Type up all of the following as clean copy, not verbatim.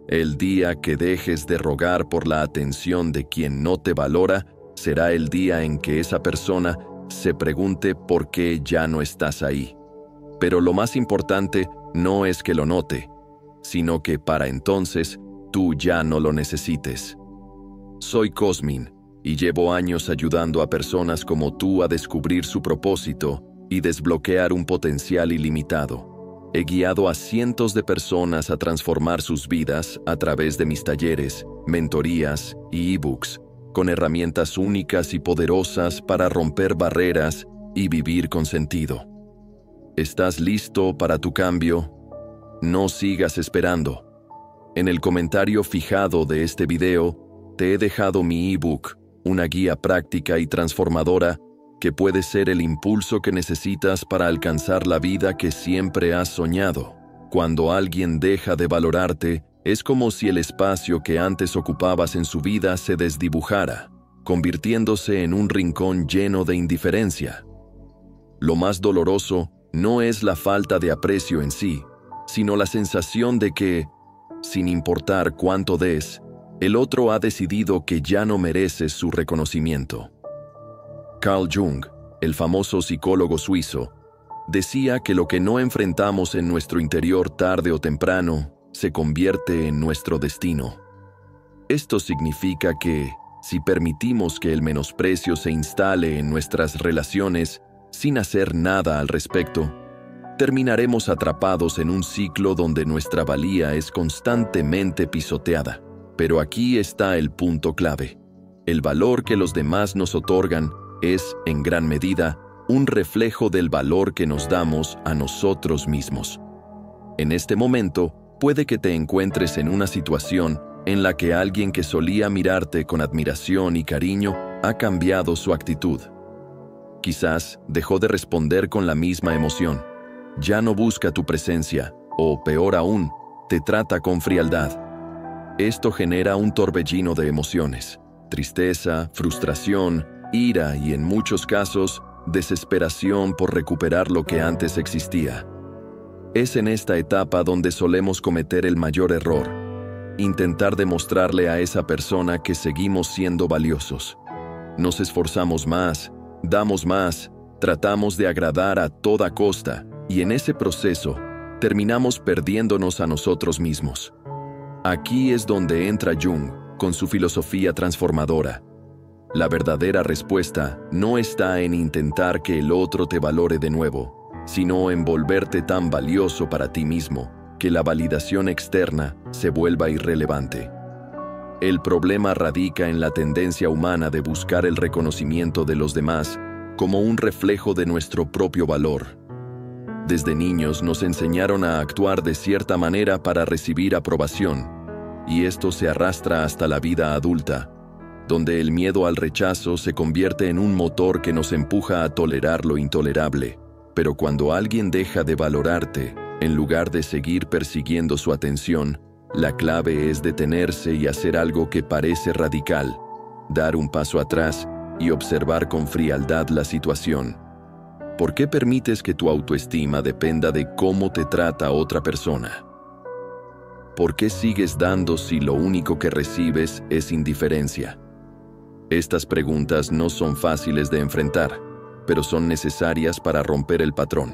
El día que dejes de rogar por la atención de quien no te valora, será el día en que esa persona se pregunte por qué ya no estás ahí. Pero lo más importante no es que lo note, sino que para entonces tú ya no lo necesites. Soy Cosmin y llevo años ayudando a personas como tú a descubrir su propósito y desbloquear un potencial ilimitado. He guiado a cientos de personas a transformar sus vidas a través de mis talleres, mentorías y ebooks, con herramientas únicas y poderosas para romper barreras y vivir con sentido. ¿Estás listo para tu cambio? No sigas esperando. En el comentario fijado de este video, te he dejado mi ebook, una guía práctica y transformadora que puede ser el impulso que necesitas para alcanzar la vida que siempre has soñado. Cuando alguien deja de valorarte, es como si el espacio que antes ocupabas en su vida se desdibujara, convirtiéndose en un rincón lleno de indiferencia. Lo más doloroso no es la falta de aprecio en sí, sino la sensación de que, sin importar cuánto des, el otro ha decidido que ya no mereces su reconocimiento. Carl Jung, el famoso psicólogo suizo, decía que lo que no enfrentamos en nuestro interior tarde o temprano se convierte en nuestro destino. Esto significa que, si permitimos que el menosprecio se instale en nuestras relaciones sin hacer nada al respecto, terminaremos atrapados en un ciclo donde nuestra valía es constantemente pisoteada. Pero aquí está el punto clave. El valor que los demás nos otorgan es, en gran medida, un reflejo del valor que nos damos a nosotros mismos. En este momento, puede que te encuentres en una situación en la que alguien que solía mirarte con admiración y cariño ha cambiado su actitud. Quizás dejó de responder con la misma emoción. Ya no busca tu presencia, o peor aún, te trata con frialdad. Esto genera un torbellino de emociones: tristeza, frustración, ira y, en muchos casos, desesperación por recuperar lo que antes existía. Es en esta etapa donde solemos cometer el mayor error: intentar demostrarle a esa persona que seguimos siendo valiosos. Nos esforzamos más, damos más, tratamos de agradar a toda costa, y en ese proceso terminamos perdiéndonos a nosotros mismos. Aquí es donde entra Jung con su filosofía transformadora. La verdadera respuesta no está en intentar que el otro te valore de nuevo, sino en volverte tan valioso para ti mismo que la validación externa se vuelva irrelevante. El problema radica en la tendencia humana de buscar el reconocimiento de los demás como un reflejo de nuestro propio valor. Desde niños nos enseñaron a actuar de cierta manera para recibir aprobación, y esto se arrastra hasta la vida adulta, donde el miedo al rechazo se convierte en un motor que nos empuja a tolerar lo intolerable. Pero cuando alguien deja de valorarte, en lugar de seguir persiguiendo su atención, la clave es detenerse y hacer algo que parece radical: dar un paso atrás y observar con frialdad la situación. ¿Por qué permites que tu autoestima dependa de cómo te trata otra persona? ¿Por qué sigues dando si lo único que recibes es indiferencia? Estas preguntas no son fáciles de enfrentar, pero son necesarias para romper el patrón.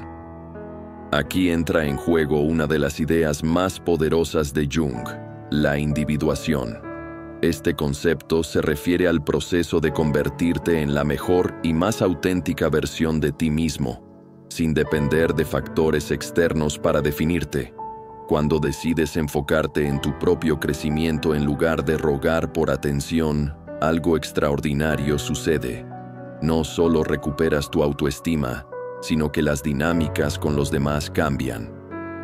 Aquí entra en juego una de las ideas más poderosas de Jung: la individuación. Este concepto se refiere al proceso de convertirte en la mejor y más auténtica versión de ti mismo, sin depender de factores externos para definirte. Cuando decides enfocarte en tu propio crecimiento en lugar de rogar por atención, algo extraordinario sucede. No solo recuperas tu autoestima, sino que las dinámicas con los demás cambian.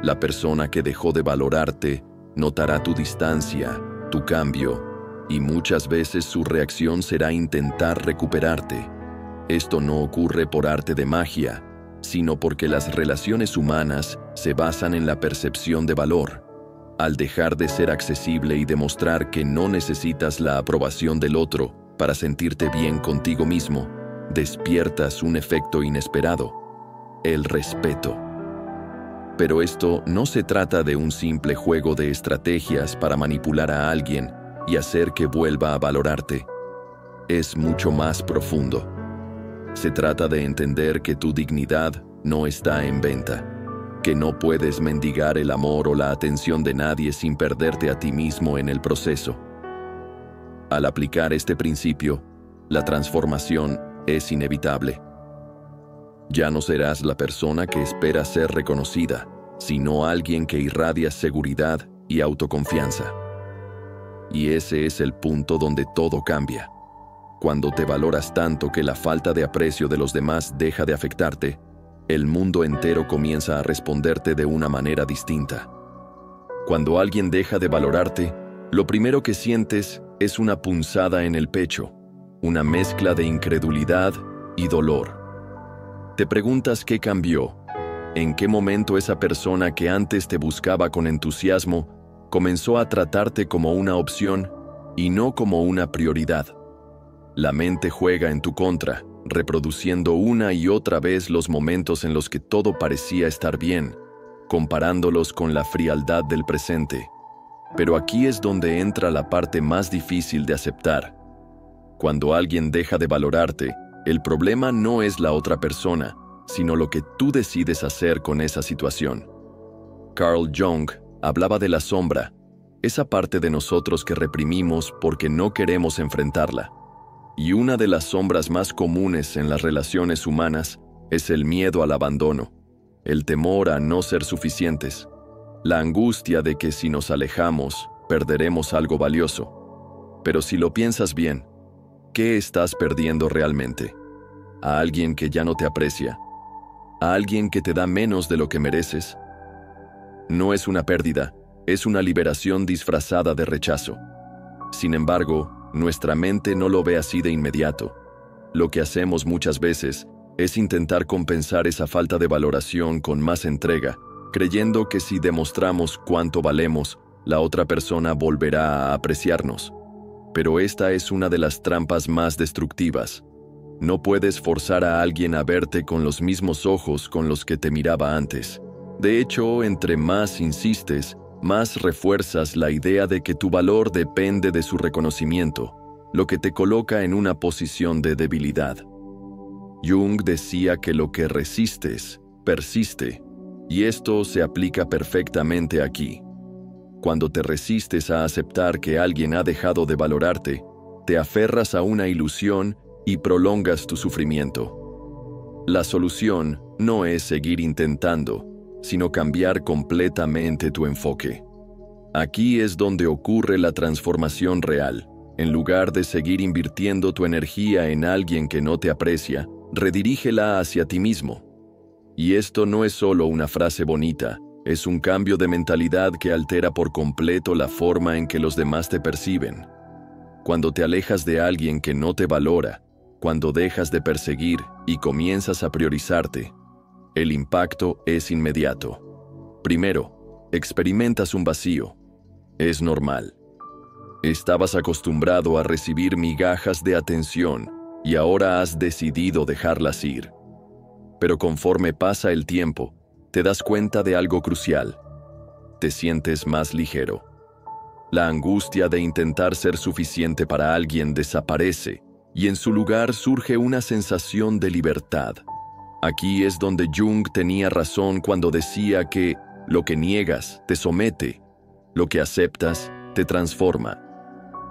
La persona que dejó de valorarte notará tu distancia, tu cambio, y muchas veces su reacción será intentar recuperarte. Esto no ocurre por arte de magia, sino porque las relaciones humanas se basan en la percepción de valor. Al dejar de ser accesible y demostrar que no necesitas la aprobación del otro para sentirte bien contigo mismo, despiertas un efecto inesperado: el respeto. Pero esto no se trata de un simple juego de estrategias para manipular a alguien y hacer que vuelva a valorarte. Es mucho más profundo. Se trata de entender que tu dignidad no está en venta, que no puedes mendigar el amor o la atención de nadie sin perderte a ti mismo en el proceso. Al aplicar este principio, la transformación es inevitable. Ya no serás la persona que espera ser reconocida, sino alguien que irradia seguridad y autoconfianza. Y ese es el punto donde todo cambia. Cuando te valoras tanto que la falta de aprecio de los demás deja de afectarte, el mundo entero comienza a responderte de una manera distinta. Cuando alguien deja de valorarte, lo primero que sientes es una punzada en el pecho, una mezcla de incredulidad y dolor. Te preguntas qué cambió, en qué momento esa persona que antes te buscaba con entusiasmo comenzó a tratarte como una opción y no como una prioridad. La mente juega en tu contra, reproduciendo una y otra vez los momentos en los que todo parecía estar bien, comparándolos con la frialdad del presente. Pero aquí es donde entra la parte más difícil de aceptar. Cuando alguien deja de valorarte, el problema no es la otra persona, sino lo que tú decides hacer con esa situación. Carl Jung hablaba de la sombra, esa parte de nosotros que reprimimos porque no queremos enfrentarla. Y una de las sombras más comunes en las relaciones humanas es el miedo al abandono, el temor a no ser suficientes, la angustia de que si nos alejamos, perderemos algo valioso. Pero si lo piensas bien, ¿qué estás perdiendo realmente? ¿A alguien que ya no te aprecia? ¿A alguien que te da menos de lo que mereces? No es una pérdida, es una liberación disfrazada de rechazo. Sin embargo, nuestra mente no lo ve así de inmediato. Lo que hacemos muchas veces es intentar compensar esa falta de valoración con más entrega, creyendo que si demostramos cuánto valemos, la otra persona volverá a apreciarnos. Pero esta es una de las trampas más destructivas. No puedes forzar a alguien a verte con los mismos ojos con los que te miraba antes. De hecho, entre más insistes, más refuerzas la idea de que tu valor depende de su reconocimiento, lo que te coloca en una posición de debilidad. Jung decía que lo que resistes, persiste, y esto se aplica perfectamente aquí. Cuando te resistes a aceptar que alguien ha dejado de valorarte, te aferras a una ilusión y prolongas tu sufrimiento. La solución no es seguir intentando, sino cambiar completamente tu enfoque. Aquí es donde ocurre la transformación real. En lugar de seguir invirtiendo tu energía en alguien que no te aprecia, redirígela hacia ti mismo. Y esto no es solo una frase bonita, es un cambio de mentalidad que altera por completo la forma en que los demás te perciben. Cuando te alejas de alguien que no te valora, cuando dejas de perseguir y comienzas a priorizarte, el impacto es inmediato. Primero, experimentas un vacío. Es normal. Estabas acostumbrado a recibir migajas de atención y ahora has decidido dejarlas ir. Pero conforme pasa el tiempo, te das cuenta de algo crucial. Te sientes más ligero. La angustia de intentar ser suficiente para alguien desaparece y en su lugar surge una sensación de libertad. Aquí es donde Jung tenía razón cuando decía que lo que niegas te somete, lo que aceptas te transforma.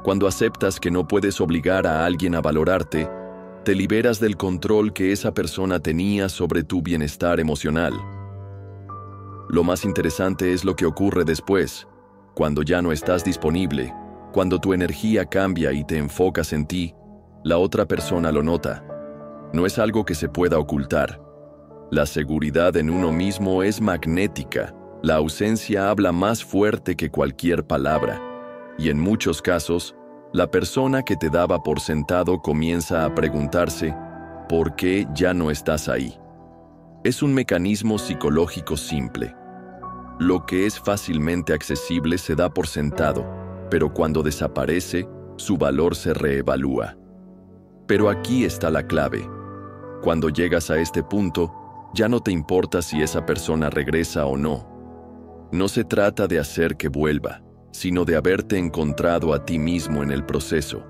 Cuando aceptas que no puedes obligar a alguien a valorarte, te liberas del control que esa persona tenía sobre tu bienestar emocional. Lo más interesante es lo que ocurre después, cuando ya no estás disponible, cuando tu energía cambia y te enfocas en ti, la otra persona lo nota. No es algo que se pueda ocultar. La seguridad en uno mismo es magnética. La ausencia habla más fuerte que cualquier palabra. Y en muchos casos, la persona que te daba por sentado comienza a preguntarse, ¿por qué ya no estás ahí? Es un mecanismo psicológico simple. Lo que es fácilmente accesible se da por sentado, pero cuando desaparece, su valor se reevalúa. Pero aquí está la clave. Cuando llegas a este punto, Ya no te importa si esa persona regresa o no. No se trata de hacer que vuelva, sino de haberte encontrado a ti mismo en el proceso.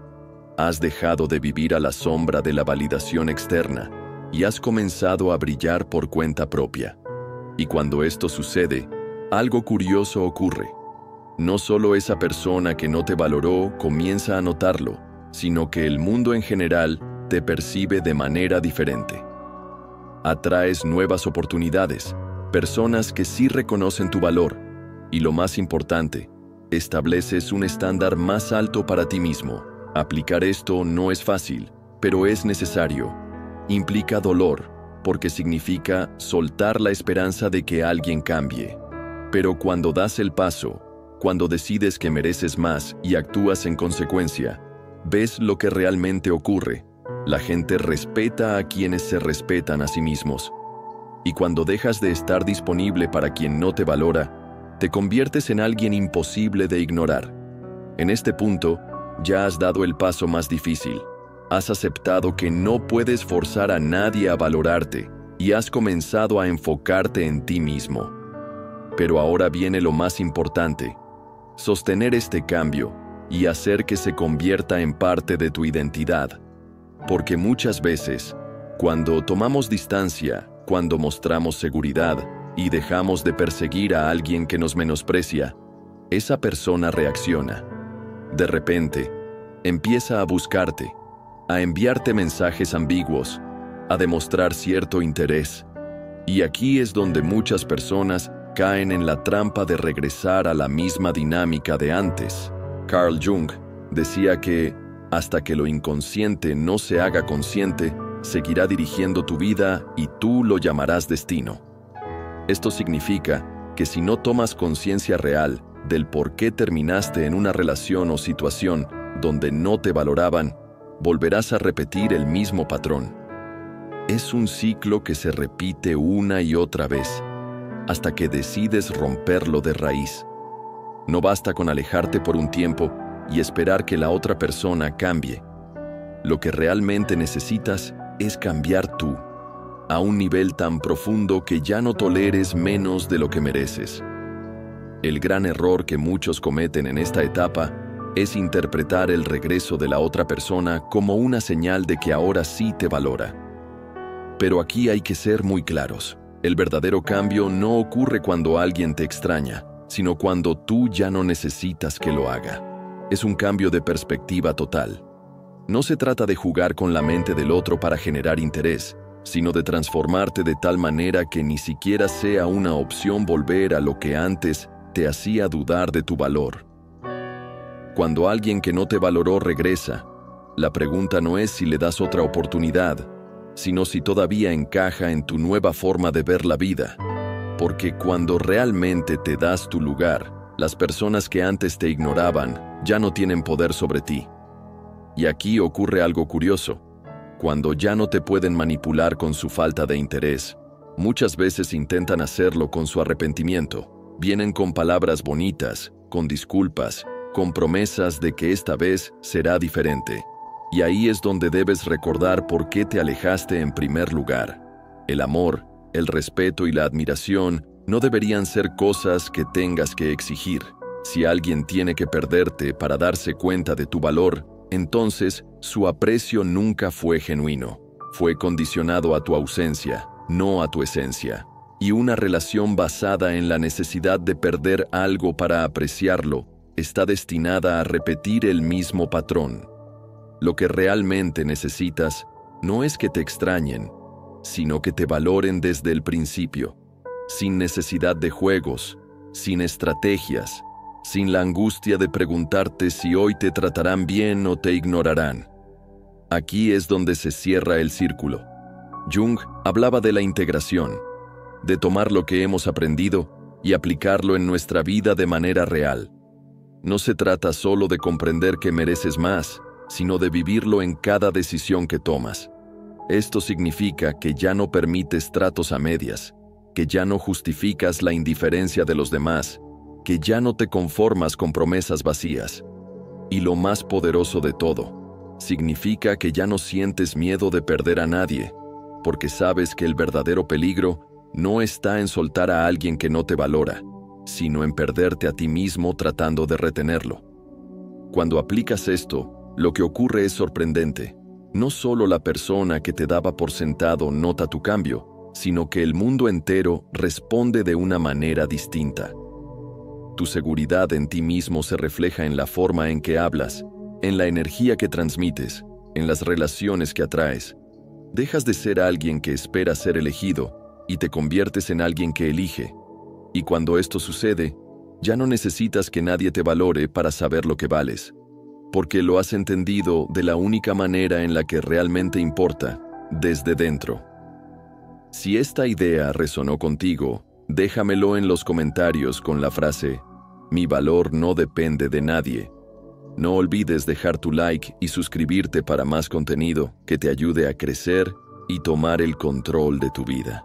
Has dejado de vivir a la sombra de la validación externa y has comenzado a brillar por cuenta propia. Y cuando esto sucede, algo curioso ocurre. No solo esa persona que no te valoró comienza a notarlo, sino que el mundo en general te percibe de manera diferente. Atraes nuevas oportunidades, personas que sí reconocen tu valor, y lo más importante, estableces un estándar más alto para ti mismo. Aplicar esto no es fácil, pero es necesario. Implica dolor, porque significa soltar la esperanza de que alguien cambie. Pero cuando das el paso, cuando decides que mereces más y actúas en consecuencia, ves lo que realmente ocurre. La gente respeta a quienes se respetan a sí mismos. Y cuando dejas de estar disponible para quien no te valora, te conviertes en alguien imposible de ignorar. En este punto, ya has dado el paso más difícil. Has aceptado que no puedes forzar a nadie a valorarte y has comenzado a enfocarte en ti mismo. Pero ahora viene lo más importante: sostener este cambio y hacer que se convierta en parte de tu identidad. Porque muchas veces, cuando tomamos distancia, cuando mostramos seguridad y dejamos de perseguir a alguien que nos menosprecia, esa persona reacciona. De repente, empieza a buscarte, a enviarte mensajes ambiguos, a demostrar cierto interés. Y aquí es donde muchas personas caen en la trampa de regresar a la misma dinámica de antes. Carl Jung decía que, hasta que lo inconsciente no se haga consciente, seguirá dirigiendo tu vida y tú lo llamarás destino. Esto significa que si no tomas conciencia real del por qué terminaste en una relación o situación donde no te valoraban, volverás a repetir el mismo patrón. Es un ciclo que se repite una y otra vez, hasta que decides romperlo de raíz. No basta con alejarte por un tiempo y esperar que la otra persona cambie. Lo que realmente necesitas es cambiar tú, a un nivel tan profundo que ya no toleres menos de lo que mereces. El gran error que muchos cometen en esta etapa es interpretar el regreso de la otra persona como una señal de que ahora sí te valora. Pero aquí hay que ser muy claros. El verdadero cambio no ocurre cuando alguien te extraña, sino cuando tú ya no necesitas que lo haga. Es un cambio de perspectiva total. No se trata de jugar con la mente del otro para generar interés, sino de transformarte de tal manera que ni siquiera sea una opción volver a lo que antes te hacía dudar de tu valor. Cuando alguien que no te valoró regresa, la pregunta no es si le das otra oportunidad, sino si todavía encaja en tu nueva forma de ver la vida. Porque cuando realmente te das tu lugar, las personas que antes te ignoraban ya no tienen poder sobre ti. Y aquí ocurre algo curioso. Cuando ya no te pueden manipular con su falta de interés, muchas veces intentan hacerlo con su arrepentimiento. Vienen con palabras bonitas, con disculpas, con promesas de que esta vez será diferente. Y ahí es donde debes recordar por qué te alejaste en primer lugar. El amor, el respeto y la admiración no deberían ser cosas que tengas que exigir. Si alguien tiene que perderte para darse cuenta de tu valor, entonces su aprecio nunca fue genuino. Fue condicionado a tu ausencia, no a tu esencia. Y una relación basada en la necesidad de perder algo para apreciarlo está destinada a repetir el mismo patrón. Lo que realmente necesitas no es que te extrañen, sino que te valoren desde el principio, sin necesidad de juegos, sin estrategias, sin la angustia de preguntarte si hoy te tratarán bien o te ignorarán. Aquí es donde se cierra el círculo. Jung hablaba de la integración, de tomar lo que hemos aprendido y aplicarlo en nuestra vida de manera real. No se trata solo de comprender que mereces más, sino de vivirlo en cada decisión que tomas. Esto significa que ya no permites tratos a medias, que ya no justificas la indiferencia de los demás, que ya no te conformas con promesas vacías. Y lo más poderoso de todo, significa que ya no sientes miedo de perder a nadie, porque sabes que el verdadero peligro no está en soltar a alguien que no te valora, sino en perderte a ti mismo tratando de retenerlo. Cuando aplicas esto, lo que ocurre es sorprendente. No solo la persona que te daba por sentado nota tu cambio, sino que el mundo entero responde de una manera distinta. Tu seguridad en ti mismo se refleja en la forma en que hablas, en la energía que transmites, en las relaciones que atraes. Dejas de ser alguien que espera ser elegido y te conviertes en alguien que elige. Y cuando esto sucede, ya no necesitas que nadie te valore para saber lo que vales, porque lo has entendido de la única manera en la que realmente importa, desde dentro. Si esta idea resonó contigo, déjamelo en los comentarios con la frase: "Mi valor no depende de nadie". No olvides dejar tu like y suscribirte para más contenido que te ayude a crecer y tomar el control de tu vida.